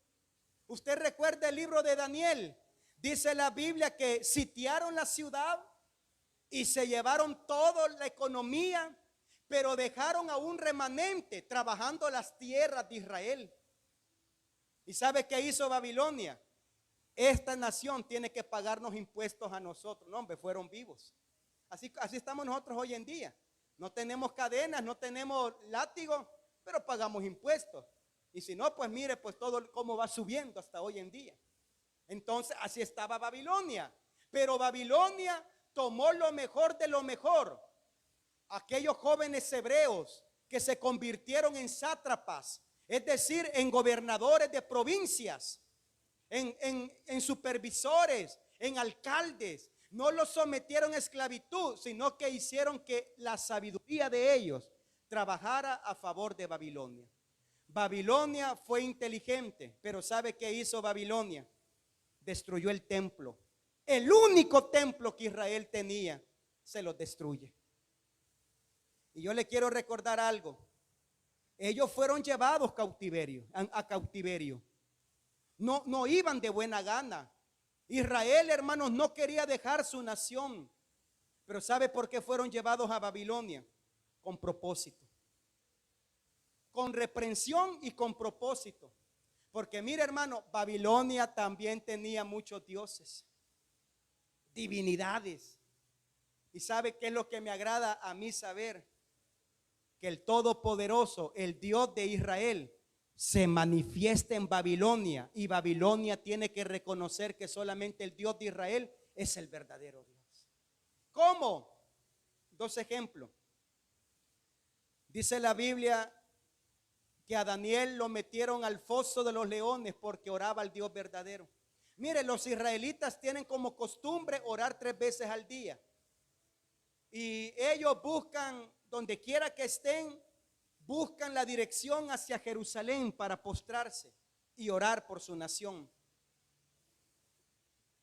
Usted recuerda el libro de Daniel. Dice la Biblia que sitiaron la ciudad y se llevaron toda la economía, pero dejaron a un remanente trabajando las tierras de Israel. ¿Y sabe qué hizo Babilonia? Esta nación tiene que pagarnos impuestos a nosotros. No, hombre, fueron vivos. Así estamos nosotros hoy en día. No tenemos cadenas, no tenemos látigo, pero pagamos impuestos. Y si no, pues mire, pues todo cómo va subiendo hasta hoy en día. Entonces, así estaba Babilonia. Pero Babilonia tomó lo mejor de lo mejor. Aquellos jóvenes hebreos que se convirtieron en sátrapas, es decir, en gobernadores de provincias, en supervisores, en alcaldes. No los sometieron a esclavitud, sino que hicieron que la sabiduría de ellos trabajara a favor de Babilonia. Babilonia fue inteligente, pero ¿sabe qué hizo Babilonia? Destruyó el templo. El único templo que Israel tenía, se lo destruye. Y yo le quiero recordar algo. Ellos fueron llevados a cautiverio. No iban de buena gana. Israel, hermanos, no quería dejar su nación. Pero ¿sabe por qué fueron llevados a Babilonia? Con propósito. Con reprensión y con propósito. Porque mire, hermano, Babilonia también tenía muchos dioses, divinidades. ¿Y sabe qué es lo que me agrada a mí saber? Que el Todopoderoso, el Dios de Israel, se manifiesta en Babilonia, y Babilonia tiene que reconocer que solamente el Dios de Israel es el verdadero Dios. ¿Cómo? Dos ejemplos. Dice la Biblia que a Daniel lo metieron al foso de los leones porque oraba al Dios verdadero. Mire, los israelitas tienen como costumbre orar 3 veces al día. Y ellos buscan, donde quiera que estén, buscan la dirección hacia Jerusalén para postrarse y orar por su nación.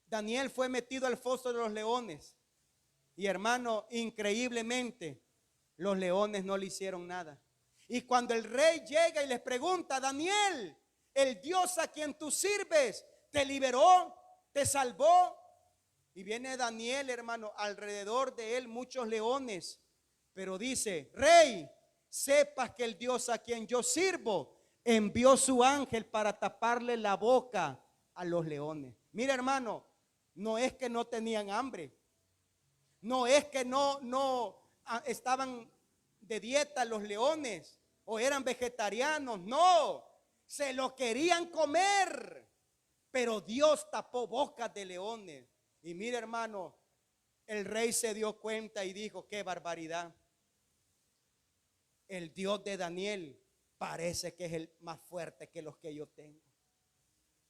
Daniel fue metido al foso de los leones. Y hermano, increíblemente, los leones no le hicieron nada. Y cuando el rey llega y les pregunta, Daniel, el Dios a quien tú sirves te liberó, te salvó. Y viene Daniel, hermano, alrededor de él muchos leones. Pero dice: Rey, sepas que el Dios a quien yo sirvo envió su ángel para taparle la boca a los leones. Mira, hermano, no es que no tenían hambre. No es que no estaban de dieta los leones o eran vegetarianos. No, se lo querían comer. Pero Dios tapó bocas de leones. Y mira, hermano, el rey se dio cuenta y dijo: qué barbaridad. El Dios de Daniel parece que es el más fuerte que los que yo tengo.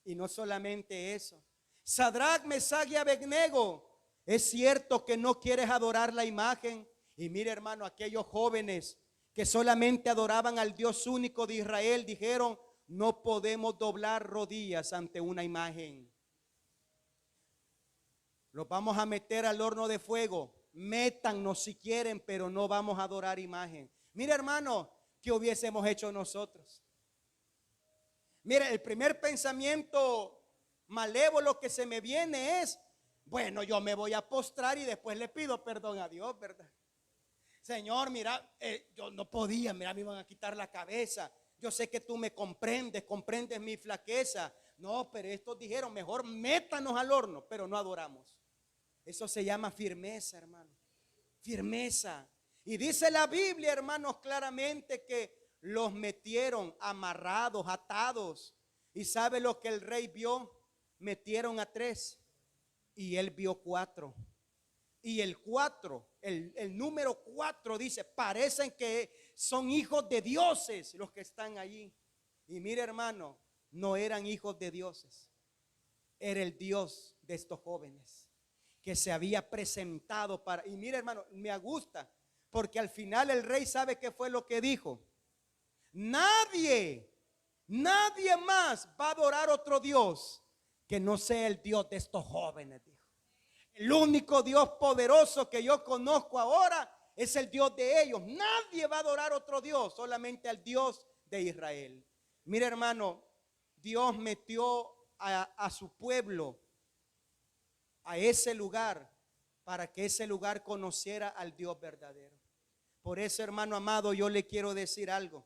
Y no solamente eso. Sadrach, Mesach y Abednego, es cierto que no quieres adorar la imagen. Y mire, hermano, aquellos jóvenes que solamente adoraban al Dios único de Israel dijeron: no podemos doblar rodillas ante una imagen. Los vamos a meter al horno de fuego. Métannos si quieren, pero no vamos a adorar imagen. Mire, hermano, ¿qué hubiésemos hecho nosotros? Mire, el primer pensamiento malévolo que se me viene es: bueno, yo me voy a postrar y después le pido perdón a Dios, ¿verdad? Señor, mira, yo no podía, mira, me iban a quitar la cabeza. Yo sé que tú me comprendes mi flaqueza. No, pero estos dijeron: mejor métanos al horno, pero no adoramos. Eso se llama firmeza, hermano. Firmeza. Y dice la Biblia, hermanos, claramente que los metieron amarrados, atados. ¿Y sabe lo que el rey vio? Metieron a 3 y él vio 4. Y el 4, el número 4 dice: parecen que son hijos de dioses los que están allí. Y mire, hermano, no eran hijos de dioses. Era el Dios de estos jóvenes que se había presentado para... Y mire, hermano, me gusta, porque al final el rey sabe qué fue lo que dijo: nadie más va a adorar otro Dios que no sea el Dios de estos jóvenes, dijo. El único Dios poderoso que yo conozco ahora es el Dios de ellos. Nadie va a adorar otro Dios, solamente al Dios de Israel. Mire, hermano, Dios metió a su pueblo a ese lugar para que ese lugar conociera al Dios verdadero. Por eso, hermano amado, yo le quiero decir algo.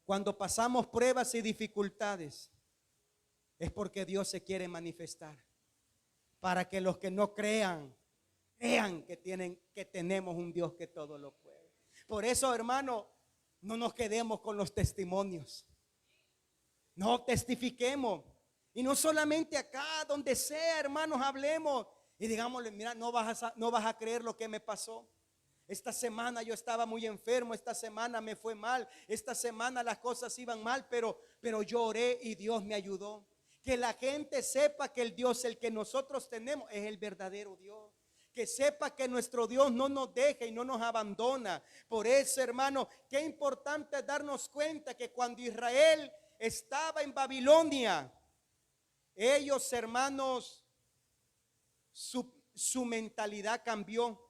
Cuando pasamos pruebas y dificultades, es porque Dios se quiere manifestar, para que los que no crean que tenemos un Dios que todo lo puede. Por eso, hermano, no nos quedemos con los testimonios. No, testifiquemos. Y no solamente acá, donde sea, hermanos, hablemos y digámosle: mira, no vas a creer lo que me pasó. Esta semana yo estaba muy enfermo, esta semana me fue mal, esta semana las cosas iban mal, pero yo oré y Dios me ayudó. Que la gente sepa que el Dios, el que nosotros tenemos, es el verdadero Dios. Que sepa que nuestro Dios no nos deja y no nos abandona. Por eso, hermano, qué importante es darnos cuenta que cuando Israel estaba en Babilonia, ellos, hermanos, su mentalidad cambió.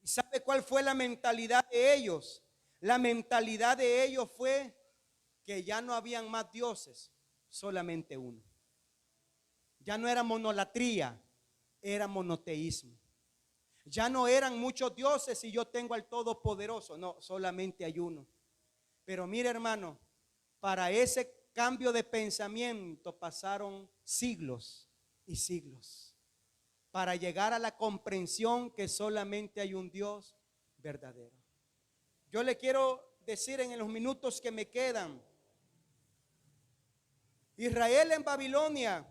¿Y sabe cuál fue la mentalidad de ellos? La mentalidad de ellos fue que ya no habían más dioses, solamente uno. Ya no era monolatría, era monoteísmo. Ya no eran muchos dioses y yo tengo al Todopoderoso. No, solamente hay uno. Pero mire, hermano, para ese cambio de pensamiento pasaron siglos y siglos para llegar a la comprensión que solamente hay un Dios verdadero. Yo le quiero decir en los minutos que me quedan: Israel en Babilonia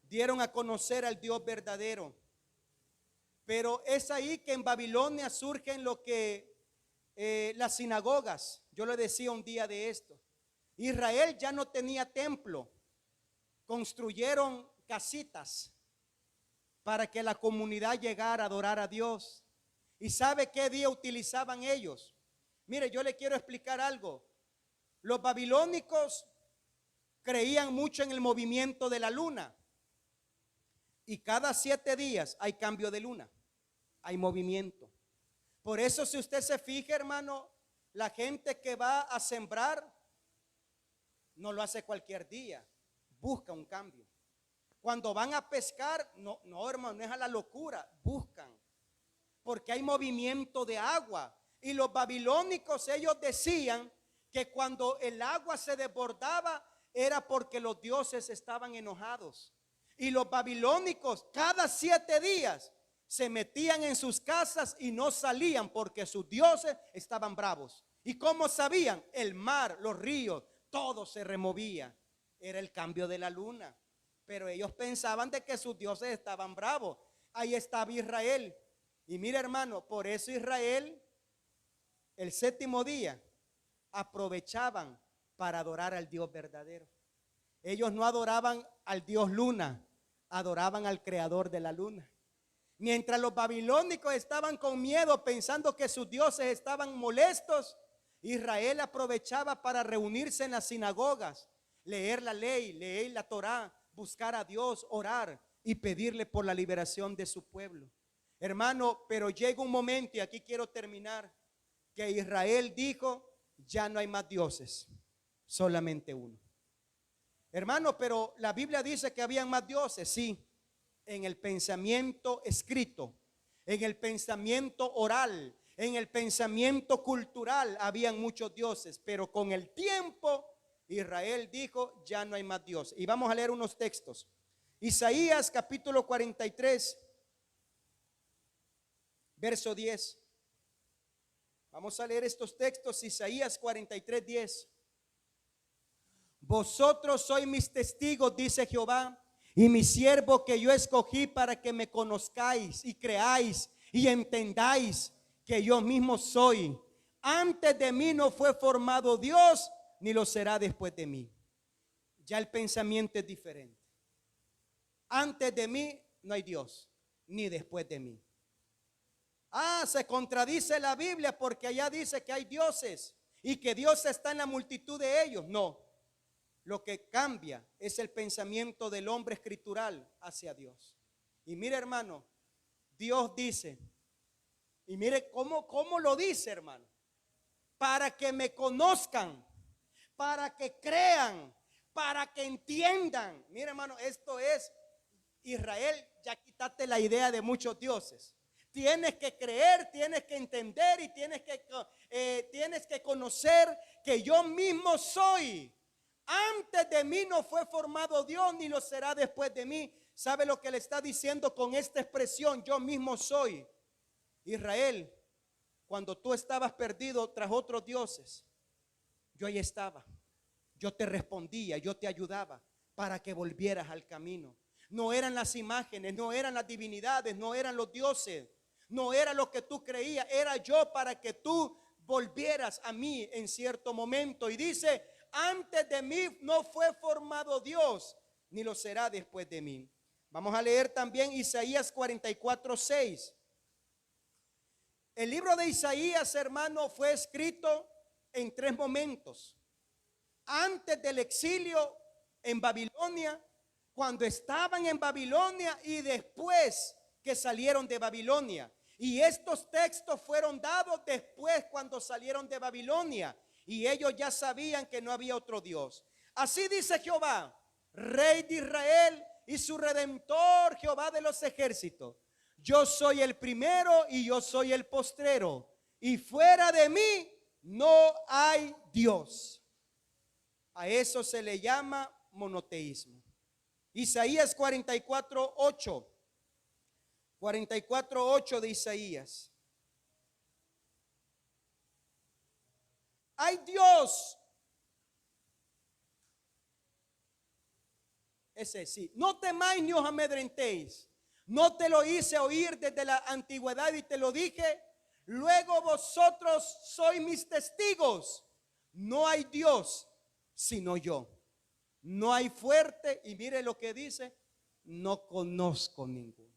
dieron a conocer al Dios verdadero, pero es ahí que en Babilonia surgen lo que las sinagogas. Yo le decía un día de esto: Israel ya no tenía templo, construyeron casitas para que la comunidad llegara a adorar a Dios. ¿Y sabe qué día utilizaban ellos? Mire, yo le quiero explicar algo. Los babilónicos creían mucho en el movimiento de la luna, y cada 7 días hay cambio de luna, hay movimiento. Por eso, si usted se fija, hermano, la gente que va a sembrar no lo hace cualquier día, busca un cambio. Cuando van a pescar, no, no hermano, no es a la locura, buscan, porque hay movimiento de agua. Y los babilónicos, ellos decían que cuando el agua se desbordaba era porque los dioses estaban enojados. Y los babilónicos cada 7 días se metían en sus casas y no salían porque sus dioses estaban bravos. ¿Y cómo sabían? El mar, los ríos, todo se removía. Era el cambio de la luna. Pero ellos pensaban de que sus dioses estaban bravos. Ahí estaba Israel. Y mira hermano, por eso Israel, el 7º día, aprovechaban para adorar al Dios verdadero. Ellos no adoraban al Dios luna, adoraban al creador de la luna. Mientras los babilónicos estaban con miedo pensando que sus dioses estaban molestos, Israel aprovechaba para reunirse en las sinagogas, leer la ley, leer la Torá, buscar a Dios, orar y pedirle por la liberación de su pueblo. Hermano, pero llega un momento, y aquí quiero terminar, que Israel dijo, ya no hay más dioses, solamente uno. Hermano, pero la Biblia dice que habían más dioses, sí, en el pensamiento escrito, en el pensamiento oral, en el pensamiento cultural habían muchos dioses, pero con el tiempo Israel dijo, ya no hay más dioses. Y vamos a leer unos textos. Isaías capítulo 43, verso 10. Vamos a leer estos textos. Isaías 43, 10. Vosotros sois mis testigos, dice Jehová, y mi siervo que yo escogí para que me conozcáis y creáis y entendáis que yo mismo soy. Antes de mí no fue formado Dios, ni lo será después de mí. Ya el pensamiento es diferente. Antes de mí no hay Dios, ni después de mí. Se contradice la Biblia porque allá dice que hay dioses y que Dios está en la multitud de ellos. No, lo que cambia es el pensamiento del hombre escritural hacia Dios. Y mire hermano, Dios dice, y mire cómo lo dice hermano, para que me conozcan, para que crean, para que entiendan. Mire hermano, esto es Israel, ya quitaste la idea de muchos dioses. Tienes que creer, tienes que entender y tienes que conocer que yo mismo soy. Antes de mí no fue formado Dios, ni lo será después de mí. ¿Sabe lo que le está diciendo con esta expresión? Yo mismo soy. Israel, cuando tú estabas perdido tras otros dioses, yo ahí estaba. Yo te respondía, yo te ayudaba para que volvieras al camino. No eran las imágenes, no eran las divinidades, no eran los dioses, no era lo que tú creías, era yo para que tú volvieras a mí en cierto momento. Y dice, antes de mí no fue formado Dios, ni lo será después de mí. Vamos a leer también Isaías 44, 6. El libro de Isaías, hermano, fue escrito en 3 momentos. Antes del exilio en Babilonia, cuando estaban en Babilonia y después que salieron de Babilonia. Y estos textos fueron dados después cuando salieron de Babilonia. Y ellos ya sabían que no había otro Dios. Así dice Jehová, Rey de Israel y su Redentor, Jehová de los ejércitos. Yo soy el primero y yo soy el postrero. Y fuera de mí no hay Dios. A eso se le llama monoteísmo. Isaías 44, 8. 44, 8 de Isaías. Hay Dios. Ese sí. No temáis ni os amedrentéis. No te lo hice oír desde la antigüedad y te lo dije. Luego vosotros sois mis testigos. No hay Dios sino yo. No hay fuerte. Y mire lo que dice. No conozco ninguno.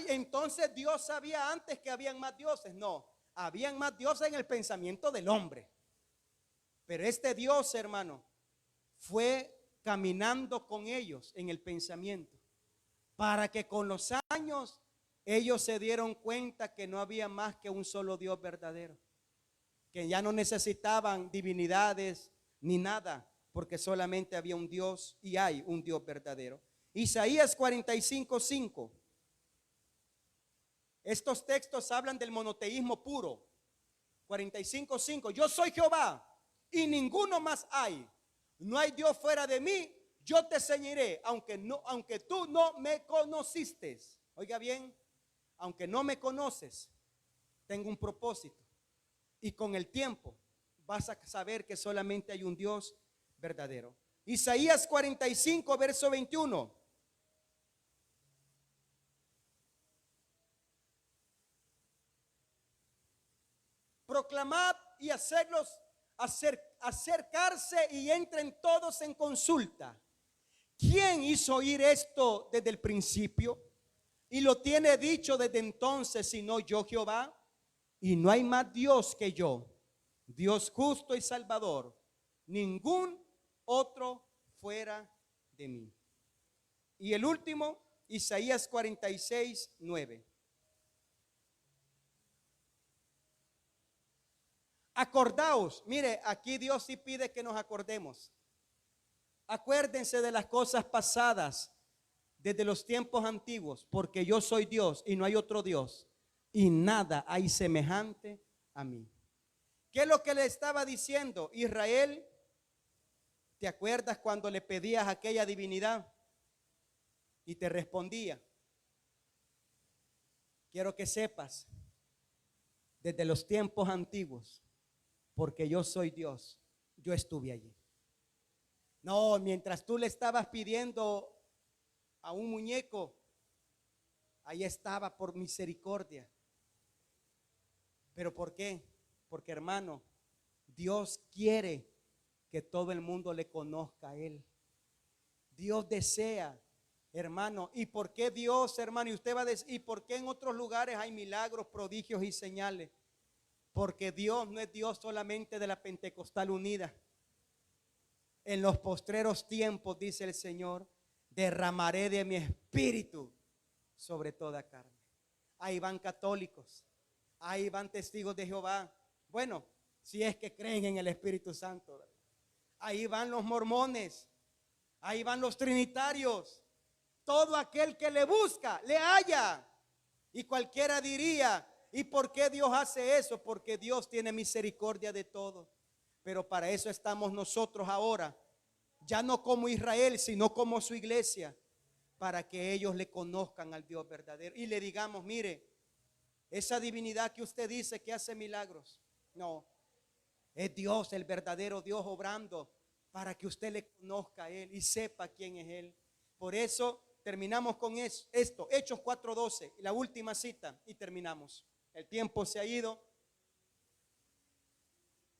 Entonces Dios sabía antes que habían más dioses. No, habían más dioses en el pensamiento del hombre. Pero este Dios, hermano, fue caminando con ellos en el pensamiento, para que con los años ellos se dieron cuenta que no había más que un solo Dios verdadero, que ya no necesitaban divinidades, ni nada, porque solamente había un Dios y hay un Dios verdadero. Isaías 45:5. Estos textos hablan del monoteísmo puro. 45:5. Yo soy Jehová y ninguno más hay. No hay Dios fuera de mí. Yo te enseñaré, aunque tú no me conociste. Oiga bien, aunque no me conoces, tengo un propósito. Y con el tiempo vas a saber que solamente hay un Dios verdadero. Isaías 45, verso 21. Proclamad y hacerlos acercarse y entren todos en consulta. ¿Quién hizo oír esto desde el principio? Y lo tiene dicho desde entonces, sino yo Jehová. Y no hay más Dios que yo, Dios justo y salvador, ningún otro fuera de mí. Y el último, Isaías 46:9. Acordaos, mire, aquí Dios sí pide que nos acordemos. Acuérdense de las cosas pasadas desde los tiempos antiguos, porque yo soy Dios y no hay otro Dios, y nada hay semejante a mí. ¿Qué es lo que le estaba diciendo Israel? ¿Te acuerdas cuando le pedías a aquella divinidad y te respondía? Quiero que sepas, desde los tiempos antiguos, porque yo soy Dios, yo estuve allí. No, mientras tú le estabas pidiendo a un muñeco, ahí estaba por misericordia. ¿Pero por qué? Porque, hermano, Dios quiere que todo el mundo le conozca a Él. Dios desea, hermano. ¿Y por qué Dios, hermano? Y usted va a decir, ¿y por qué en otros lugares hay milagros, prodigios y señales? Porque Dios no es Dios solamente de la Pentecostal unida. En los postreros tiempos, dice el Señor, derramaré de mi espíritu sobre toda carne. Ahí van católicos, ahí van testigos de Jehová. Bueno, si es que creen en el Espíritu Santo. Ahí van los mormones, ahí van los trinitarios. Todo aquel que le busca, le halla. Y cualquiera diría, ¿y por qué Dios hace eso? Porque Dios tiene misericordia de todo. Pero para eso estamos nosotros ahora, ya no como Israel, sino como su iglesia, para que ellos le conozcan al Dios verdadero y le digamos, mire, esa divinidad que usted dice que hace milagros, no, es Dios, el verdadero Dios obrando para que usted le conozca a Él y sepa quién es Él. Por eso terminamos con esto, Hechos 4:12, la última cita y terminamos. El tiempo se ha ido.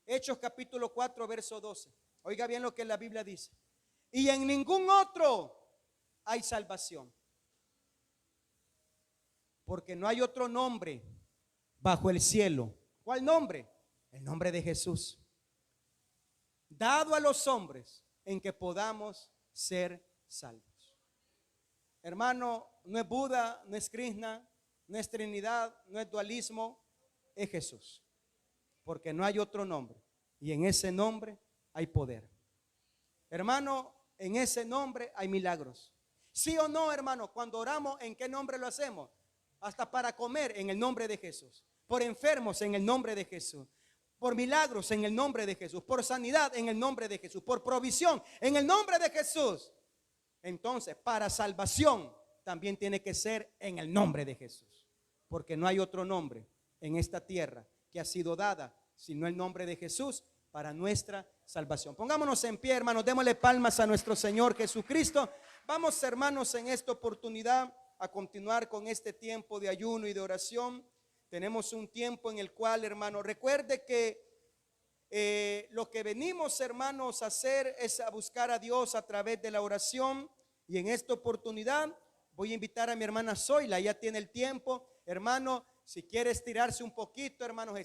Hechos capítulo 4, verso 12. Oiga bien lo que la Biblia dice. Y en ningún otro hay salvación, porque no hay otro nombre bajo el cielo. ¿Cuál nombre? El nombre de Jesús, dado a los hombres en que podamos ser salvos. Hermano, no es Buda, no es Krishna, no es Trinidad, no es dualismo, es Jesús. Porque no hay otro nombre y en ese nombre hay poder. Hermano, en ese nombre hay milagros. ¿Sí o no, hermano? Cuando oramos, ¿en qué nombre lo hacemos? Hasta para comer, en el nombre de Jesús. Por enfermos, en el nombre de Jesús. Por milagros, en el nombre de Jesús. Por sanidad, en el nombre de Jesús. Por provisión, en el nombre de Jesús. Entonces, para salvación, también tiene que ser en el nombre de Jesús. Porque no hay otro nombre en esta tierra que ha sido dada, sino el nombre de Jesús para nuestra salvación. Pongámonos en pie, hermanos, démosle palmas a nuestro Señor Jesucristo. Vamos, hermanos, en esta oportunidad a continuar con este tiempo de ayuno y de oración. Tenemos un tiempo en el cual, hermano, recuerde que lo que venimos, hermanos, a hacer es a buscar a Dios a través de la oración. Y en esta oportunidad voy a invitar a mi hermana Zoila, ya tiene el tiempo. Hermano, si quiere estirarse un poquito, hermanos,